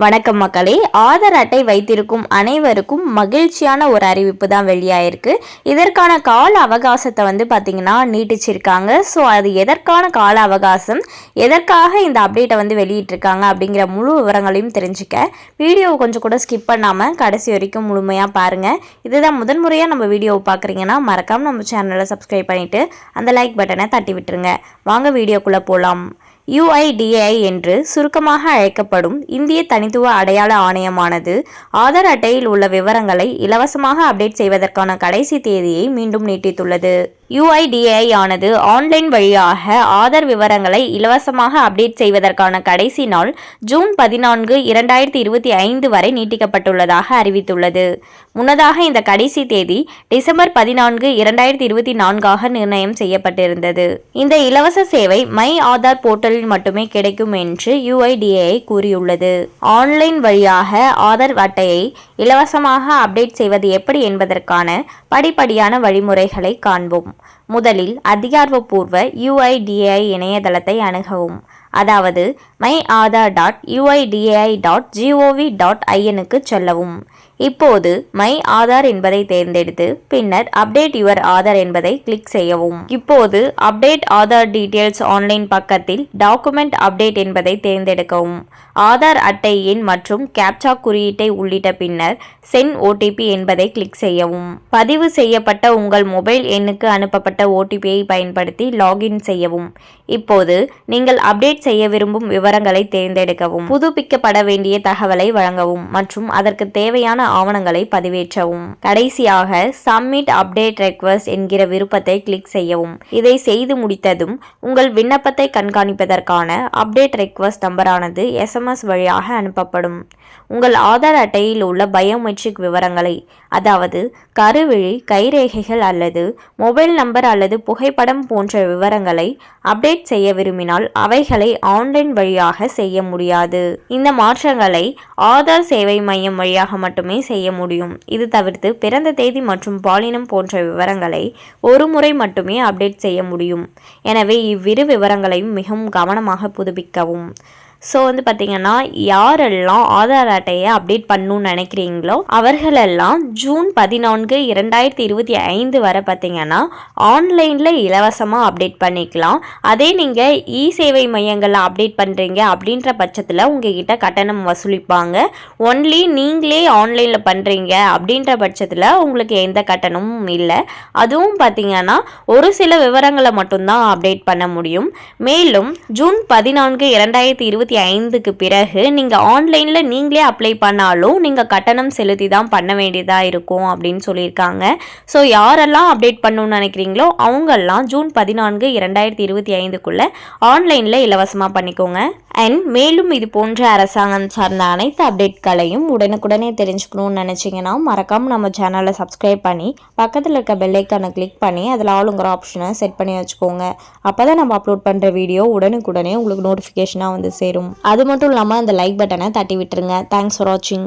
வணக்கம் மக்களே. ஆதார் அட்டை வைத்திருக்கும் அனைவருக்கும் மகிழ்ச்சியான ஒரு அறிவிப்பு தான் வெளியாயிருக்கு. இதற்கான கால அவகாசத்தை பார்த்தீங்கன்னா நீட்டிச்சிருக்காங்க. ஸோ அது எதற்கான கால அவகாசம், எதற்காக இந்த அப்டேட்டை வெளியிட்டிருக்காங்க அப்படிங்கிற முழு விவரங்களையும் தெரிஞ்சுக்க வீடியோவை கொஞ்சம் கூட ஸ்கிப் பண்ணாமல் கடைசி வரைக்கும் முழுமையாக பாருங்கள். இதுதான் முதன்முறையாக நம்ம வீடியோவை பார்க்குறீங்கன்னா மறக்காமல் நம்ம சேனலை சப்ஸ்கிரைப் பண்ணிவிட்டு அந்த லைக் பட்டனை தட்டி விட்டுருங்க. வாங்க வீடியோக்குள்ளே போகலாம். UIDAI என்று சுருக்கமாக அழைக்கப்படும் இந்திய தனித்துவ அடையாள ஆணையமானது ஆதார் அட்டையில் உள்ள விவரங்களை இலவசமாக அப்டேட் செய்வதற்கான கடைசி தேதியை மீண்டும் நீட்டித்துள்ளது. UIDAI ஆனது ஆன்லைன் வழியாக ஆதார் விவரங்களை இலவசமாக அப்டேட் செய்வதற்கான கடைசி நாள் ஜூன் 14, 2025 வரை நீட்டிக்கப்பட்டுள்ளதாக அறிவித்துள்ளது. முன்னதாக இந்த கடைசி தேதி டிசம்பர் 14, 2024 நிர்ணயம் செய்யப்பட்டிருந்தது. இந்த இலவச சேவை மை ஆதார் போர்ட்டலில் மட்டுமே கிடைக்கும் என்று UIDAI கூறியுள்ளது. ஆன்லைன் வழியாக ஆதார் அட்டையை இலவசமாக அப்டேட் செய்வது எப்படி என்பதற்கான படிப்படியான வழிமுறைகளை காண்போம். முதலில் அதிகாரப்பூர்வ UIDAI இணையதளத்தை அணுகவும். அதாவது myAadhar.uidai.gov.in செல்லவும். இப்போது மை ஆதார் என்பதை தேர்ந்தெடுத்து பின்னர் அப்டேட் யுவர் ஆதார் என்பதை கிளிக் செய்யவும். இப்போது அப்டேட் ஆதார் டீடைல்ஸ் ஆன்லைன் பக்கத்தில் டாக்குமெண்ட் அப்டேட் என்பதை தேர்ந்தெடுக்கவும். ஆதார் அட்டை எண் மற்றும் கேப்சா குறியீட்டை உள்ளிட்ட பின்னர் சென்ட் OTP என்பதை கிளிக் செய்யவும். பதிவு செய்யப்பட்ட உங்கள் மொபைல் எண்ணுக்கு அனுப்பப்பட்ட OTPயை பயன்படுத்தி லாகின் செய்யவும். இப்போது நீங்கள் அப்டேட் செய்ய விரும்பும் விவரங்களை தேர்ந்தெடுக்கவும். புதுப்பிக்கப்பட வேண்டிய தகவலை வழங்கவும் மற்றும் அதற்கு தேவையான ஆவணங்களை பதிவேற்றவும். கடைசியாக சப்மிட் அப்டேட் ரெக்வெஸ்ட் என்கிற விருப்பத்தை கிளிக் செய்யவும். இதை செய்து முடித்ததும் உங்கள் விண்ணப்பத்தை கண்காணிப்பதற்கான அப்டேட் ரெக்வெஸ்ட் நம்பரானது SMS வழியாக அனுப்பப்படும். உங்கள் ஆதார் அட்டையில் உள்ள பயோமெட்ரிக் விவரங்களை, அதாவது கருவிழி, கைரேகைகள் அல்லது மொபைல் நம்பர் அல்லது புகைப்படம் போன்ற விவரங்களை அப்டேட் செய்ய விரும்பினால் அவைகளை ஆன்லைன் வழியாக செய்ய முடியாது. இந்த மாற்றங்களை ஆதார் சேவை மையம் வழியாக மட்டுமே செய்ய முடியும். இது தவிர்த்து பிறந்த தேதி மற்றும் பாலினம் போன்ற விவரங்களை ஒரு முறை மட்டுமே அப்டேட் செய்ய முடியும். எனவே இவ்விரு விவரங்களையும் மிகவும் கவனமாக புதுப்பிக்கவும். ஸோ பார்த்தீங்கன்னா யாரெல்லாம் ஆதார் அட்டையை அப்டேட் பண்ணணும்னு நினைக்கிறீங்களோ அவர்களெல்லாம் ஜூன் 14, 2025 வரை பார்த்தீங்கன்னா ஆன்லைனில் இலவசமாக அப்டேட் பண்ணிக்கலாம். அதே நீங்கள் சேவை மையங்களில் அப்டேட் பண்ணுறீங்க அப்படின்ற பட்சத்தில் உங்ககிட்ட கட்டணம் வசூலிப்பாங்க. ஒன்லி நீங்களே ஆன்லைனில் பண்ணுறீங்க அப்படின்ற பட்சத்தில் உங்களுக்கு எந்த கட்டணமும் இல்லை. அதுவும் பார்த்தீங்கன்னா ஒரு சில விவரங்களை மட்டும்தான் அப்டேட் பண்ண முடியும். மேலும் ஜூன் 14, 2025க்கு பிறகு நீங்கள் ஆன்லைனில் நீங்களே அப்ளை பண்ணாலும் நீங்கள் கட்டணம் செலுத்தி தான் பண்ண வேண்டியதாக இருக்கும் அப்படின்னு சொல்லியிருக்காங்க. ஸோ யாரெல்லாம் அப்டேட் பண்ணணும்னு நினைக்கிறீங்களோ அவங்கெல்லாம் ஜூன் 14, 2025க்குள்ளே ஆன்லைனில் இலவசமாக பண்ணிக்கோங்க. அண்ட் மேலும் இது போன்ற அரசாங்கம் சார்ந்த அனைத்து அப்டேட்களையும் உடனுக்குடனே தெரிஞ்சுக்கணும்னு நினச்சிங்கன்னா மறக்காமல் நம்ம சேனலை சப்ஸ்கிரைப் பண்ணி பக்கத்தில் இருக்க பெல் ஐக்கானை கிளிக் பண்ணி அதில் ஆளுங்கிற ஆப்ஷனை செட் பண்ணி வச்சுக்கோங்க. அப்போ தான் நம்ம அப்லோட் பண்ணுற வீடியோ உடனுக்குடனே உங்களுக்கு நோட்டிஃபிகேஷனாக சேரும். அது மட்டும் இல்லாமல் அந்த லைக் பட்டனை தட்டி விட்டுருங்க. தேங்க்ஸ் ஃபார் வாட்சிங்.